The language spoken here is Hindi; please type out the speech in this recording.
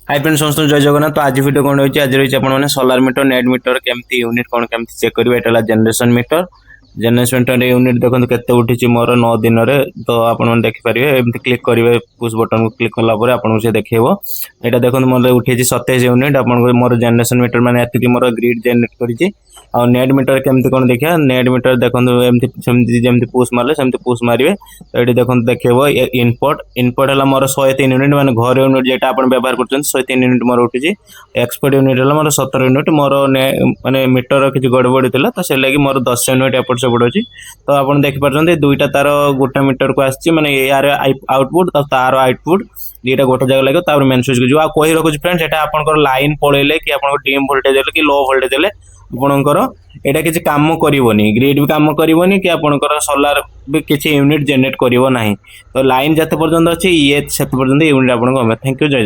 हाई फ्रेंड्स समस्त जय जगन्नाथ। तो आज वीडियो कौन रही आज रही आप सोलार मीटर नेट मीटर केमती यूनिट कौन केमती चेक करेंगे। ये generation meter generation meter unit देखो केते उठी मोर 9 दिन रे। तो आपन देखिपारे एमती क्लिक करेंगे पुश बटन को क्लिक कलापर आपको से देखो यहाँ देखो मोर उठी 27 यूनिट आप मोर जनरेशन मीटर मैंने एति मोर ग्रिड जनरेट करी। नेट मीटर केमती कौन देखा नेट मीटर देखो एमती पुश मारे सेमती पुश मारे। तो ये देखो देखो इनपुट इनपुट है मोर 103 यूनिट मैंने घर यूनिट जेटा आप व्यवहार कर 103 यूनिट मोर उठी। एक्सपोर्ट यूनिट है मोर 17 यूनिट मोर माने मीटर किसी गड़बड़ी थी तो से लगी मोर 10 यूनिट एपट सेपट अच्छी। तो आप देखिपारे दुईटा तार गोटे मीटर को आसी मैंने यार आउटपुट तो तार आउटपुट दुईटा गोटे जगह लगे मेन स्विच को जो कही रखुच्छी फ्रेंड्स एटा आपनकर लाइन पड़ेले कि आप डीम वोल्टेज कि लो वोल्टेज हेले आपणकर एटा किसी काम करनी ग्रिड भी काम करनी कि आपणकर सोलार भी किसी यूनिट जनरेट करिवो नाही। तो लाइन जते पर्यंत अच्छी ये सेते पर्यंत यूनिट आपन थैंक यू जय।